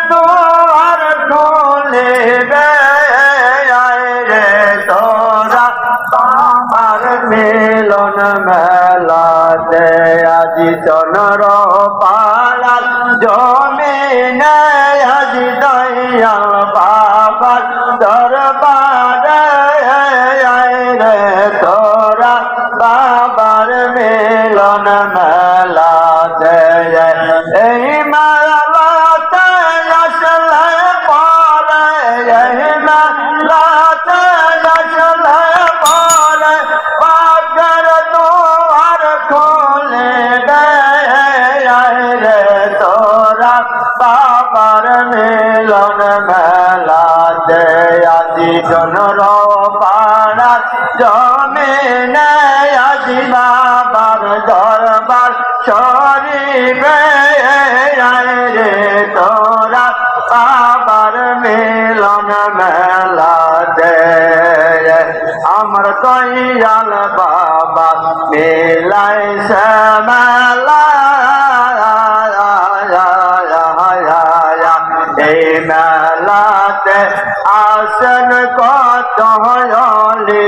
দুয়ার খুলিবে রে তোরা আমার মিলন মেলাতে আজি চন্দ্র পাড়ার জমিনে আজি দয়াল বাবার দরবারে রে তোরা বাবার মিলন মেলাতে এই মেলাতে আসলে পরে এই মেলাতে আসলে পরে বাবার দুয়ার খুলে রে তোরা বাবার মিলন মেলাতে আজি চন্দ্র পাড়া জমিনে আজি বাবার দরবার শরীফে রে তোরা বাবার মিলন মেলাতে আমার দয়াল বাবা মিলাইছে মেলা এই মেলাতে আসন কত হলি